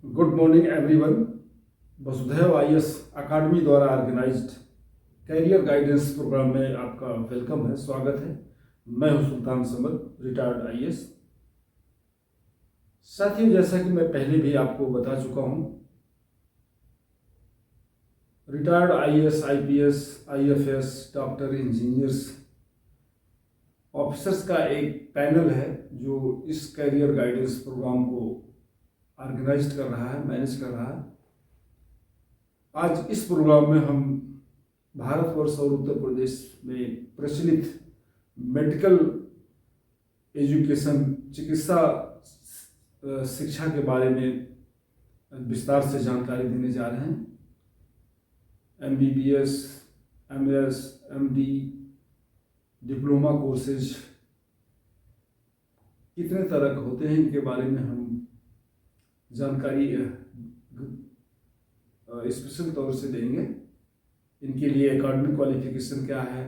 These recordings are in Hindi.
Good morning everyone. वसुधैव आईएएस अकादमी द्वारा ऑर्गेनाइज्ड कैरियर गाइडेंस प्रोग्राम में आपका वेलकम है, स्वागत है। मैं हूं सुल्तान समद, रिटायर्ड आईएएस। साथियों, जैसा कि मैं पहले भी आपको बता चुका हूं, retired IAS, IPS, IFS, doctor, engineers, officers का एक पैनल है जो इस कैरियर गाइडेंस प्रोग्राम को ऑर्गेनाइज कर रहा है, मैनेज कर रहा है। आज इस प्रोग्राम में हम भारतवर्ष और उत्तर प्रदेश में प्रचलित मेडिकल एजुकेशन, चिकित्सा शिक्षा के बारे में विस्तार से जानकारी देने जा रहे हैं। MBBS, MS, MD, diploma courses कितने तरह के होते हैं, इनके बारे में हम जानकारी स्पेशल तौर से देंगे। इनके लिए एकेडमिक क्वालिफिकेशन क्या है,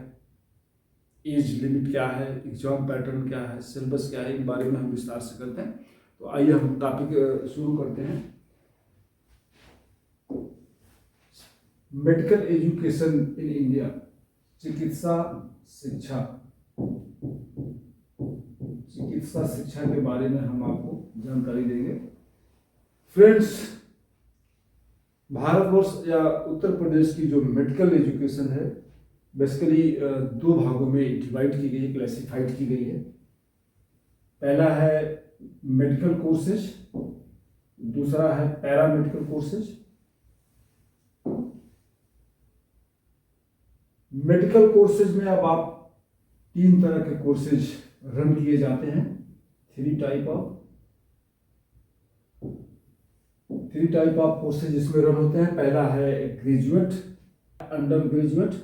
एज लिमिट क्या है, एग्जाम पैटर्न क्या है, सिलेबस क्या है, इन बारे में हम विस्तार से करते हैं। तो आइए हम टॉपिक शुरू करते हैं। मेडिकल एजुकेशन इन इंडिया, चिकित्सा शिक्षा। चिकित्सा शिक्षा के बारे में हम आपको जानकारी देंगे। फ्रेंड्स, भारतवर्ष या उत्तर प्रदेश की जो मेडिकल एजुकेशन है, बेसिकली दो भागों में डिवाइड की गई है, क्लासिफाइड की गई है। पहला है मेडिकल कोर्सेज, दूसरा है para medical courses. Medical courses में अब आप तीन तरह के कोर्सेज रन किए जाते हैं। थ्री टाइप ऑफ कोर्सेज इसमें रन होते हैं। पहला है ग्रेजुएट, अंडर ग्रेजुएट,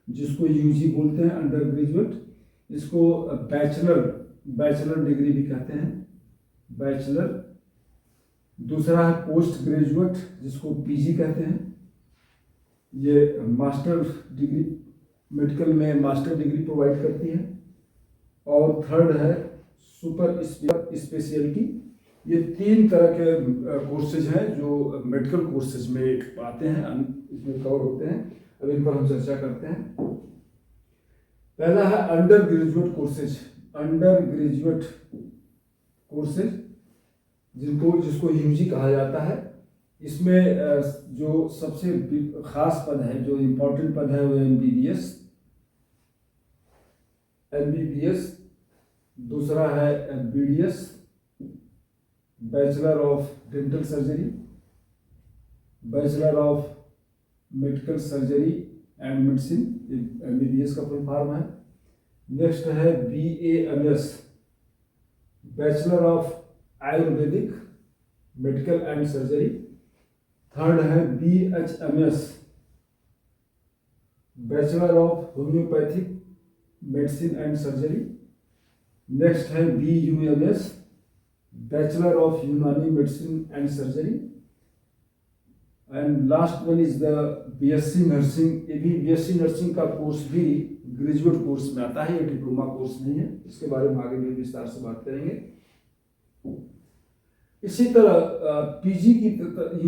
जिसको यूजी बोलते हैं, अंडर ग्रेजुएट। इसको बैचलर डिग्री भी कहते हैं, बैचलर। दूसरा है पोस्ट ग्रेजुएट, जिसको पीजी कहते हैं। ये मास्टर डिग्री, मेडिकल में मास्टर डिग्री प्रोवाइड करती है। और थर्ड है सुपर स्पेशलिटी। ये तीन तरह के कोर्सेज हैं जो मेडिकल कोर्सेज में आते हैं, इसमें कवर होते हैं। अब इन पर हम चर्चा करते हैं। पहला है under graduate courses. Under graduate courses जिसको यूजी कहा जाता है। इसमें जो सबसे खास पद है, जो इम्पोर्टेंट पद है, वो एमबीबीएस। दूसरा है BDS, bachelor of dental surgery, bachelor of medical surgery and medicine, MBBS का फुल फॉर्म है। नेक्स्ट है BAMS, bachelor of ayurvedic medical and surgery. Third है BHMS, bachelor of homeopathic medicine and surgery. Next है BUMS, bachelor of Unani medicine and surgery. And last one is the BSc nursing. ये भी बीएससी नर्सिंग का कोर्स भी ग्रेजुएट कोर्स में आता है, ये डिप्लोमा कोर्स नहीं है। इसके बारे में आगे भी विस्तार से बात करेंगे। इसी तरह पीजी की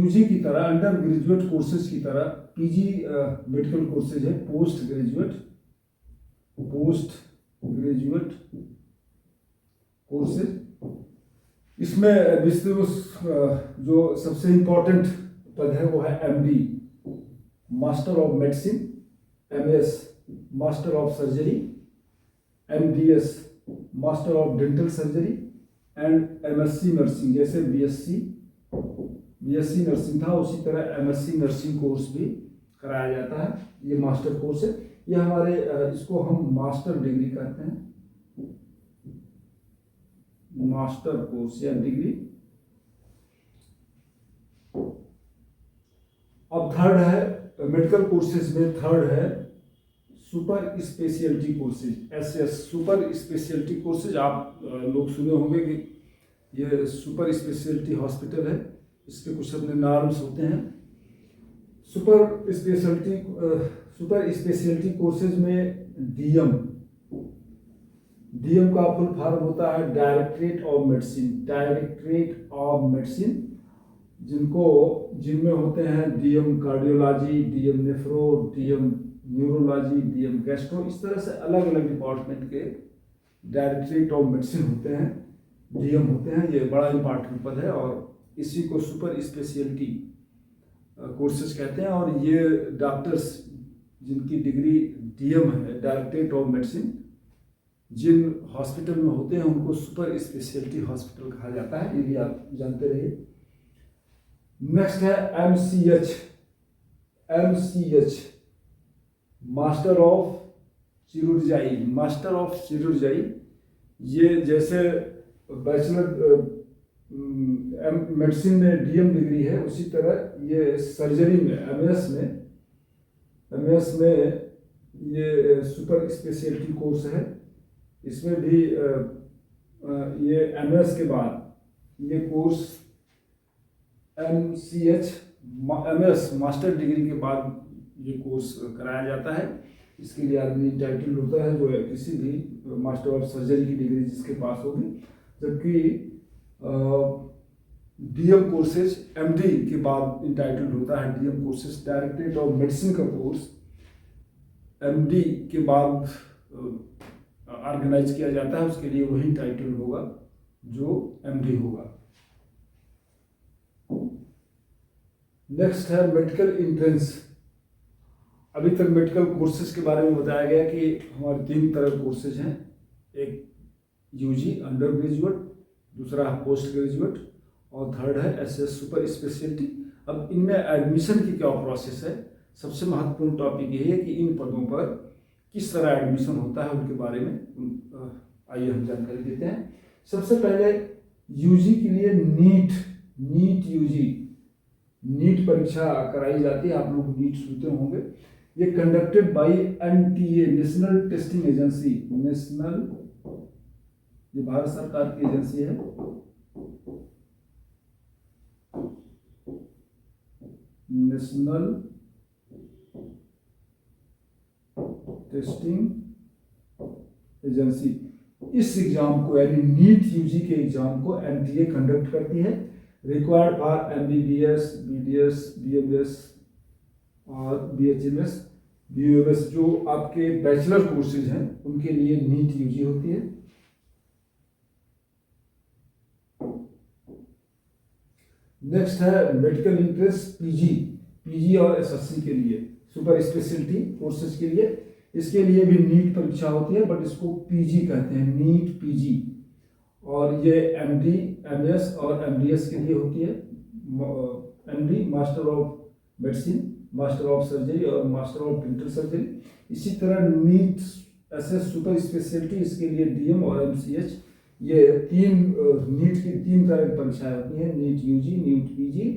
यूजी की तरह, अंडर ग्रेजुएट कोर्सेज की तरह पीजी मेडिकल कोर्सेज है, पोस्ट ग्रेजुएट कोर्सेज। इसमें जो सबसे इम्पोर्टेंट पद है वो है MD, master of medicine. MS, master of surgery. MDS, master of dental surgery. And MSc nursing, जैसे बीएससी नर्सिंग था, उसी तरह एमएससी नर्सिंग कोर्स भी कराया जाता है। ये मास्टर कोर्स है। ये हमारे इसको हम मास्टर डिग्री कहते हैं, मास्टर कोर्स या डिग्री। अब थर्ड है मेडिकल कोर्सेज में, थर्ड है super speciality courses, SS, super speciality courses. आप लोग सुने होंगे कि ये सुपर स्पेशलिटी हॉस्पिटल है, इसके कुछ अपने नॉर्म्स होते हैं। सुपर स्पेशलिटी कोर्सेज में डीएम का फुल फॉर्म होता है डायरेक्टरेट ऑफ मेडिसिन। जिनमें होते हैं DM cardiology, DM nephro, DM neurology, DM gastro, इस तरह से अलग अलग डिपार्टमेंट के डायरेक्टरेट ऑफ मेडिसिन होते हैं, डीएम होते हैं। ये बड़ा इंपॉर्टेंट पद है और इसी को सुपर स्पेशलिटी कोर्सेज कहते हैं। और ये डॉक्टर्स जिनकी डिग्री डीएम है, डायरेक्टरेट ऑफ मेडिसिन, जिन हॉस्पिटल में होते हैं उनको सुपर स्पेशलिटी हॉस्पिटल कहा जाता है, ये भी आप जानते रहिए। नेक्स्ट है MCh. Master of chirurgiae. Master of chirurgiae, ये जैसे बैचलर मेडिसिन में डीएम डिग्री है, उसी तरह ये सर्जरी में एमएस में ये सुपर स्पेशलिटी कोर्स है। इसमें भी ये एमएस के बाद ये course MCH MS master degree के बाद ये कोर्स कराया जाता है। इसके लिए आदमी टाइटल होता है जो है किसी भी मास्टर ऑफ सर्जरी की डिग्री जिसके पास होगी। जबकि डीएम कोर्सेज एमडी के बाद इंटाइटल्ड होता है। DM courses directorate of medicine का कोर्स एमडी के बाद ऑर्गेनाइज किया जाता है, उसके लिए वही टाइटल होगा जो एमडी होगा। नेक्स्ट है मेडिकल एंट्रेंस। अभी तक मेडिकल कोर्सेज के बारे में बताया गया कि हमारे 3 तरह के कोर्सेज हैं। एक यूजी अंडर ग्रेजुएट, दूसरा पोस्ट ग्रेजुएट और थर्ड है एसएस सुपर स्पेशलिटी। अब इनमें एडमिशन की क्या प्रोसेस है, सबसे महत्वपूर्ण टॉपिक ये है कि इन पदों पर किस तरह एडमिशन होता है उनके बारे में आइए हम जानकारी देते हैं। सबसे पहले यूजी के लिए नीट परीक्षा कराई जाती है। आप लोग नीट सुनते होंगे। ये conducted by NTA, national testing agency. ये भारत सरकार की एजेंसी है। National testing agency. इस एग्जाम को यानी नीट यूजी के एग्जाम को एनटीए कंडक्ट करती है। Required for MBBS, BDS, BMS और बीएचएमएस, बीयूएमएस जो आपके बैचलर कोर्सेज हैं उनके लिए नीट यूजी होती है। नेक्स्ट है मेडिकल एंट्रेंस पीजी और एसएससी के लिए, सुपर स्पेशलिटी कोर्सेज के लिए। इसके लिए भी नीट परीक्षा होती है, बट इसको पीजी कहते हैं, नीट पीजी। और ये एमडी, एमएस और एमडीएस के लिए होती है। MD master of medicine, master of surgery और मास्टर ऑफ डेंटल सर्जरी। इसी तरह नीट एसएस सुपर स्पेशलिटी, इसके लिए डीएम और एमसीएच, ये नीट की 3 तरह की परीक्षाएं होती हैं। नीट यूजी, नीट पीजी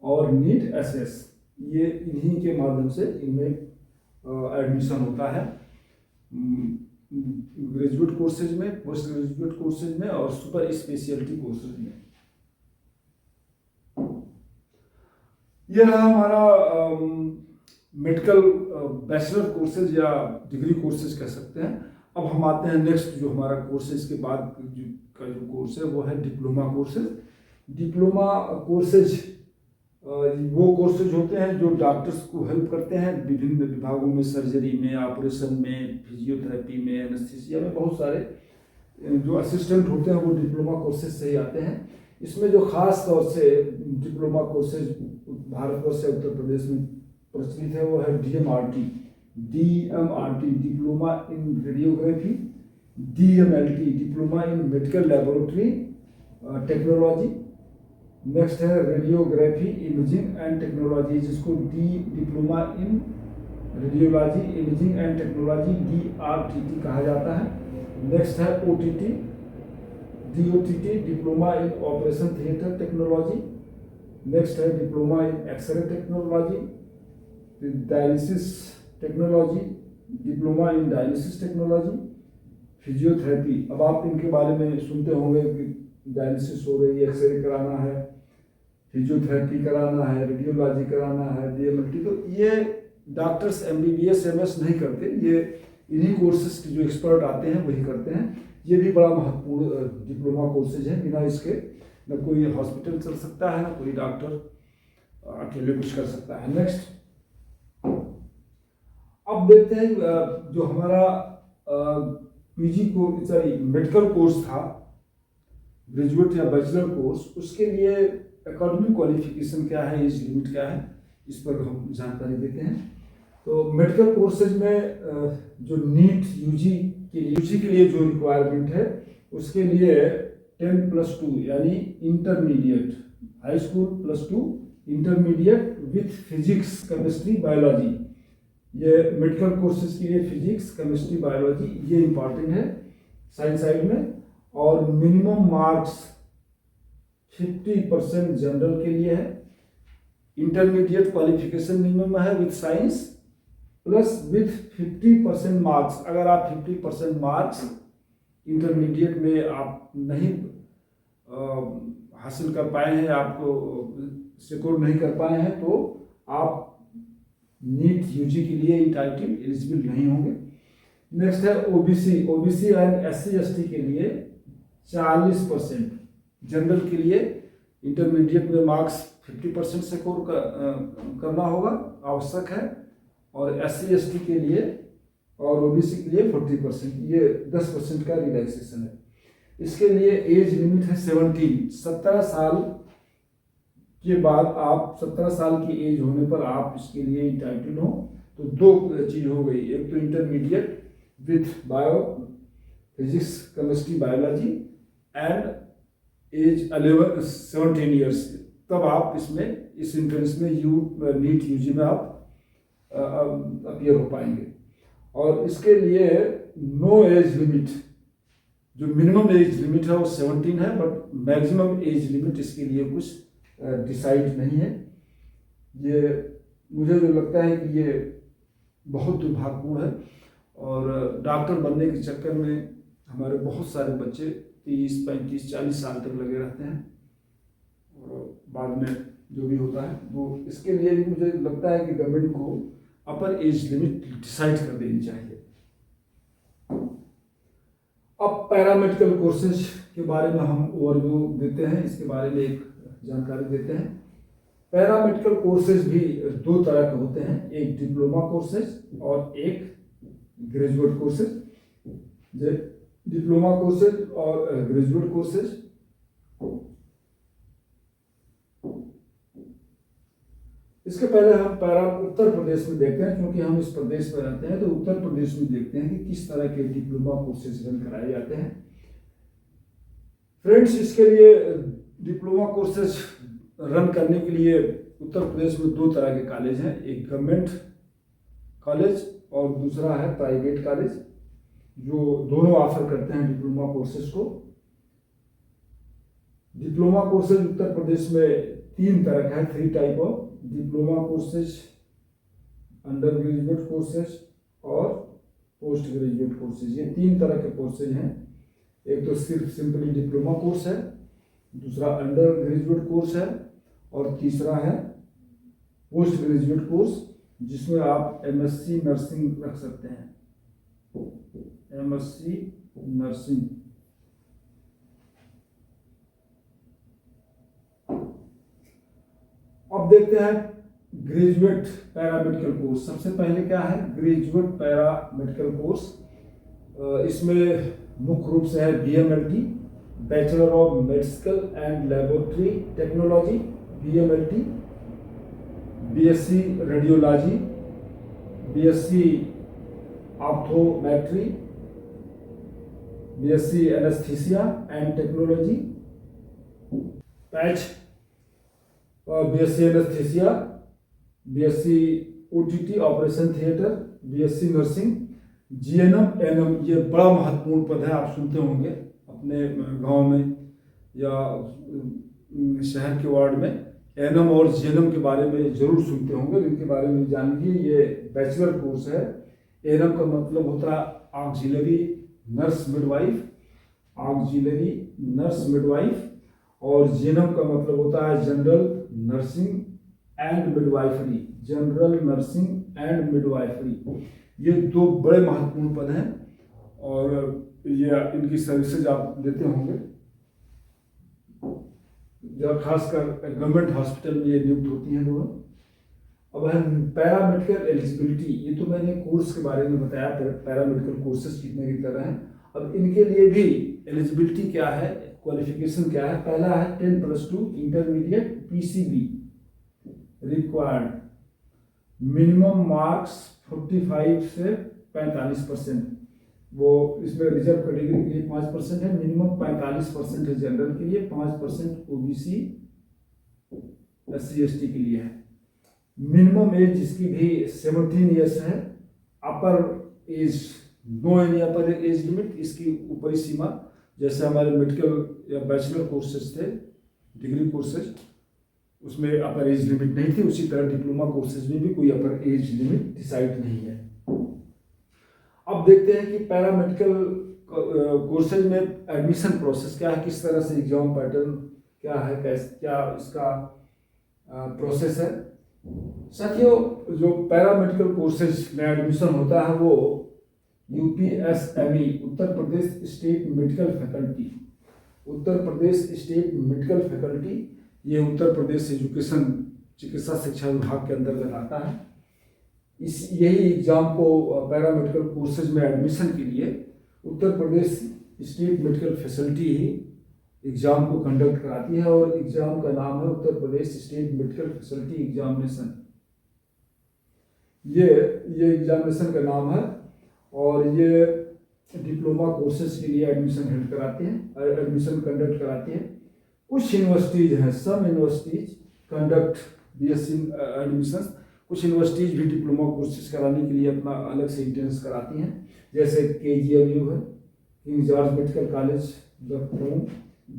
और नीट एसएस। ये इन्हीं के माध्यम से इनमें एडमिशन होता है ग्रेजुएट कोर्सेज में, पोस्ट ग्रेजुएट कोर्सेज में और सुपर स्पेशलिटी कोर्सेज में। ये रहा हमारा मेडिकल बैचलर कोर्सेज या डिग्री कोर्सेज कह सकते हैं। अब हम आते हैं नेक्स्ट जो हमारा कोर्सेज के बाद का जो कोर्स है वो है डिप्लोमा कोर्सेज। डिप्लोमा कोर्सेज वो कोर्सेज होते हैं जो डॉक्टर्स को हेल्प करते हैं विभिन्न विभागों में, सर्जरी में, ऑपरेशन में, फिजियोथेरेपी में, एनेस्थीसिया में। बहुत सारे जो असिस्टेंट होते हैं वो डिप्लोमा कोर्सेज से ही आते हैं। इसमें जो खास तौर से डिप्लोमा कोर्सेज भारतवर्ष या उत्तर प्रदेश में प्रचलित है वो है DMRT, diploma in radiography, DMLT, diploma in medical laboratory technology. Next है रेडियोग्राफी इमेजिंग एंड टेक्नोलॉजी, जिसको diploma in radiology imaging and technology DRTT कहा जाता है। नेक्स्ट है OTT, DOTT, diploma in operation theatre technology. Next है diploma in X ray technology, dialysis technology, diploma in dialysis technology, physiotherapy. अब आप इनके बारे में सुनते होंगे कि डायलिसिस हो रही है, एक्सरे कराना है, फिजियोथेरेपी कराना है, रेडियोलॉजी कराना है, DMLT। तो ये डॉक्टर्स MBBS MS नहीं करते, ये इन्हीं कोर्सेज के जो एक्सपर्ट आते हैं वही करते हैं। ये भी बड़ा महत्वपूर्ण डिप्लोमा कोर्सेज है। बिना इसके न कोई हॉस्पिटल चल सकता है, ना कोई डॉक्टर अकेले कुछ कर सकता है। नेक्स्ट, अब देखते हैं जो हमारा पीजी को सॉरी मेडिकल कोर्स था, ग्रेजुएट या बैचलर कोर्स, उसके लिए एकेडमिक क्वालिफिकेशन क्या है, एज लिमिट क्या है, इस पर हम जानकारी देते हैं। तो मेडिकल कोर्सेज में जो नीट यूजी के लिए जो रिक्वायरमेंट है, उसके लिए 10+2 यानी intermediate, high school +2 intermediate with physics, chemistry, biology. ये मेडिकल कोर्सेज के लिए फिजिक्स, केमिस्ट्री, बायोलॉजी ये इम्पॉर्टेंट है साइंस साइड में। और मिनिमम मार्क्स 50% जनरल के लिए है। इंटरमीडिएट क्वालिफिकेशन मिनिमम है with science plus with 50% marks. अगर आप 50% मार्क्स इंटरमीडिएट में आप नहीं हासिल कर पाए हैं, आपको सिक्योर नहीं कर पाए हैं, तो आप नीट यूजी के लिए इंटाइटल एलिजिबल नहीं होंगे। नेक्स्ट है ओबीसी एंड SC/ST के लिए 40%, जनरल के लिए इंटरमीडिएट में मार्क्स 50% सिक्योर करना होगा, आवश्यक है। और SC/ST के लिए और ओबीसी के लिए 40%, ये 10% का रिलैक्सेशन है। इसके लिए एज लिमिट है 17 साल के बाद आप 17 साल की एज होने पर आप इसके लिए इंटाइटल हो। तो दो चीज़ हो गई, एक तो intermediate with bio physics, chemistry, biology and age 17 years, तब आप इसमें इस एंट्रेंस में नीट यूजी में आप अपीयर हो पाएंगे। और इसके लिए नो एज लिमिट, जो मिनिमम एज लिमिट है वो 17 है, बट मैक्सिमम एज लिमिट इसके लिए कुछ डिसाइड नहीं है। ये मुझे जो लगता है कि ये बहुत दुर्भाग्यपूर्ण है। और डॉक्टर बनने के चक्कर में हमारे बहुत सारे बच्चे 30, 35, 40 साल तक लगे रहते हैं, और बाद में जो भी होता है वो, इसके लिए भी मुझे लगता है कि गवर्नमेंट को अपर एज लिमिट डिसाइड कर देनी चाहिए। अब पैरामेडिकल कोर्सेज के बारे में हम ओवरव्यू देते हैं, इसके बारे में एक जानकारी देते हैं। पैरामेडिकल कोर्सेज भी दो तरह के होते हैं, एक डिप्लोमा कोर्सेज और एक ग्रेजुएट कोर्सेज। डिप्लोमा कोर्सेज और ग्रेजुएट कोर्सेज, इसके पहले हम उत्तर प्रदेश में देखते हैं, क्योंकि हम इस प्रदेश में रहते हैं, तो उत्तर प्रदेश में देखते हैं कि किस तरह के डिप्लोमा कोर्सेज रन कराए जाते हैं। फ्रेंड्स, इसके लिए डिप्लोमा कोर्सेज रन करने के लिए उत्तर प्रदेश में दो तरह के कॉलेज हैं, एक गवर्नमेंट कॉलेज और दूसरा है प्राइवेट कॉलेज, जो दोनों ऑफर करते हैं डिप्लोमा कोर्सेज को। डिप्लोमा कोर्सेज उत्तर प्रदेश में 3 तरह का है, 3 type of diploma courses, under graduate courses और पोस्ट ग्रेजुएट कोर्सेज। ये 3 तरह के कोर्सेज हैं। एक तो सिर्फ सिंपली डिप्लोमा कोर्स है, दूसरा अंडर ग्रेजुएट कोर्स है, और तीसरा है पोस्ट ग्रेजुएट कोर्स, जिसमें आप MSc नर्सिंग रख सकते हैं, MSc नर्सिंग। अब देखते हैं ग्रेजुएट पैरामेडिकल कोर्स। सबसे पहले क्या है ग्रेजुएट पैरामेडिकल कोर्स। इसमें मुख्य रूप से है BMLT, bachelor of medical and laboratory technology, BMLT, BSc radiology, BSc optometry, BSc anaesthesia and technology, patch BSc anaesthesia, BSc OTT operation theatre, BSc nursing, GNM NM। ये बड़ा महत्वपूर्ण पद है, आप सुनते होंगे अपने गांव में या शहर के वार्ड में। NM और GNM के बारे में जरूर सुनते होंगे, इनके बारे में जान लीजिए। ये बैचलर कोर्स है। NM का मतलब होता है auxiliary nurse midwife, auxiliary nurse midwife, और GNM का मतलब होता है general nursing and midwifery, general nursing and midwifery. ये 2 बड़े महत्वपूर्ण पद हैं, और ये इनकी सर्विसेज आप देते होंगे। जो खासकर गवर्नमेंट हॉस्पिटल में ये नियुक्त होती हैं दोनों। अब है पैरामेडिकल एलिजिबिलिटी, ये तो मैंने कोर्स के बारे में बताया, पैरामेडिकल कोर्सेज कितने की तरह हैं। अब इनके लिए भी एलिजिबिलिटी क्या है, क्वालिफिकेशन क्या है। पहला है 10+2 intermediate PCB required, minimum marks 45 से 45%। वो इसमें रिजर्व कैटेगरी के लिए 5% है, मिनिमम 45% है जनरल के लिए, 5% OBC SC/ST के लिए है। मिनिमम एज जिसकी भी 17 ईयर्स है। Upper age, no any upper age limit, इसकी ऊपरी सीमा जैसे हमारे मेडिकल या बैचलर कोर्सेज थे, डिग्री कोर्सेज, उसमें अपर एज लिमिट नहीं थी, उसी तरह डिप्लोमा कोर्सेज में भी कोई अपर एज लिमिट डिसाइड नहीं है। अब देखते हैं कि पैरामेडिकल कोर्सेज में एडमिशन प्रोसेस क्या है, किस तरह से एग्जाम पैटर्न क्या है, कैसे क्या इसका प्रोसेस है। साथियों, जो पैरामेडिकल कोर्सेज में एडमिशन होता है वो UPSME, Uttar Pradesh state medical faculty, Uttar Pradesh state medical faculty, ये उत्तर प्रदेश एजुकेशन चिकित्सा शिक्षा विभाग के अंतर्गत आता है। यही एग्जाम को पैरामेडिकल कोर्सेज में एडमिशन के लिए Uttar Pradesh state medical facility ही एग्जाम को कंडक्ट कराती है, और एग्जाम का नाम है Uttar Pradesh state medical facility examination. ये एग्जामिनेशन का नाम है, और ये डिप्लोमा कोर्सेज के लिए एडमिशन हेल्ड कराते हैं, एडमिशन कंडक्ट कराते हैं। कुछ यूनिवर्सिटीज हैं, सम यूनिवर्सिटीज कंडक्ट BSc एडमिशन, कुछ यूनिवर्सिटीज भी डिप्लोमा कोर्सेज कराने के लिए अपना अलग से एंट्रेंस कराती हैं, जैसे KGMU है, King George medical college Lucknow,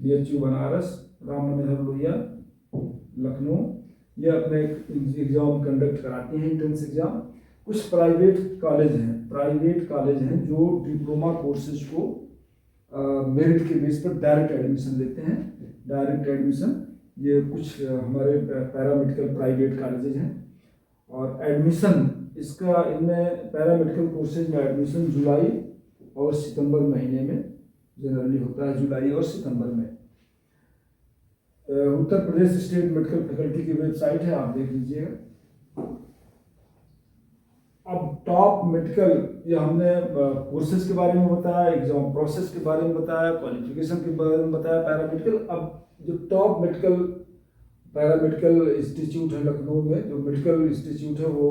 BHU Banaras, Ram Manohar Lohia Lucknow, ये अपने एग्जाम कंडक्ट कराती हैं, एंट्रेंस एग्जाम। कुछ प्राइवेट कॉलेज हैं जो डिप्लोमा कोर्सेज को मेरिट के बेस पर डायरेक्ट एडमिशन लेते हैं, डायरेक्ट एडमिशन। ये कुछ हमारे पैरामेडिकल प्राइवेट कॉलेजेज हैं, और एडमिशन इसका इनमें पैरामेडिकल कोर्सेज में एडमिशन जुलाई और सितंबर महीने में जनरली होता है, जुलाई और सितंबर में। Uttar Pradesh state medical faculty की वेबसाइट है, आप देख लीजिएगा। अब टॉप मेडिकल, ये हमने कोर्सेज के बारे में बताया, एग्जाम प्रोसेस के बारे में बताया, क्वालिफिकेशन के बारे में बताया पैरामेडिकल। अब जो टॉप मेडिकल पैरामेडिकल इंस्टीट्यूट है लखनऊ में, जो मेडिकल इंस्टीट्यूट है वो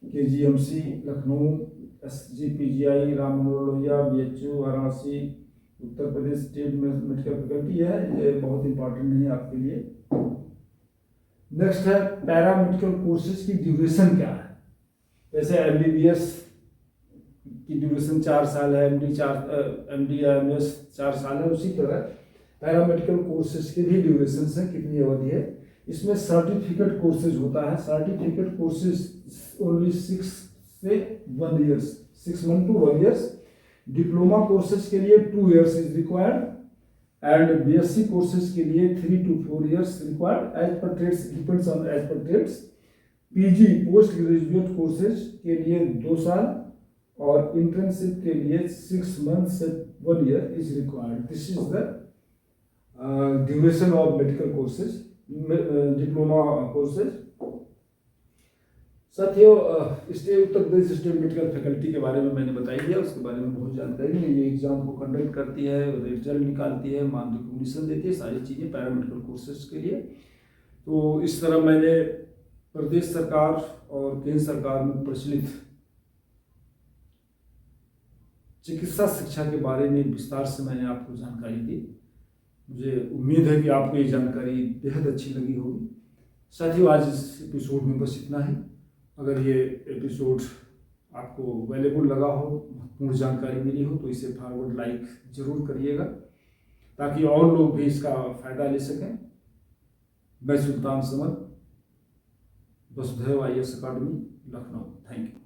KGMC Lucknow, SGPGI Ram Manohar Lohia, BHU Varanasi, Uttar Pradesh state medical faculty है। ये बहुत इंपॉर्टेंट नहीं है आपके लिए। नेक्स्ट है पैरामेडिकल कोर्सेज की ड्यूरेशन क्या है। जैसे MBBS की ड्यूरेशन 4 साल है, MD या MS 4 साल है, उसी तरह पैरामेडिकल कोर्सेज की भी ड्यूरेशन है, कितनी अवधि है। इसमें सर्टिफिकेट कोर्सेज होता है, सर्टिफिकेट कोर्सेज ओनली 6 से 1 years, 6 month to 1 years. Diploma courses के लिए 2 years is required, and BSc courses के लिए 3 to 4 years required, age per trades, depends on age per trades. PG post graduate courses के लिए 2 साल, और इंटर्नशिप के लिए 6 मंथ से 1 year is required. This is the duration of medical courses, diploma courses. साथियों, Uttar Pradesh state medical faculty के बारे में मैंने बताई दिया, उसके बारे में बहुत जानकारी है। ये एग्जाम को कंडक्ट करती है, रिजल्ट निकालती है, मान रिकॉग्निशन देती है, सारी चीज़ें पैरामेडिकल कोर्सेज के लिए। तो इस तरह मैंने प्रदेश सरकार और केंद्र सरकार में प्रचलित चिकित्सा शिक्षा के बारे में विस्तार से मैंने आपको जानकारी दी। मुझे उम्मीद है कि आपको ये जानकारी बेहद अच्छी लगी होगी। साथियों, आज इस एपिसोड में बस इतना ही। अगर ये एपिसोड आपको वैल्यूबल लगा हो, महत्वपूर्ण जानकारी मिली हो, तो इसे फॉरवर्ड लाइक जरूर करिएगा, ताकि और लोग भी इसका फ़ायदा ले सकें। मैं सुल्तान समद, वसुधैव IAS अकादमी लखनऊ। Thank you.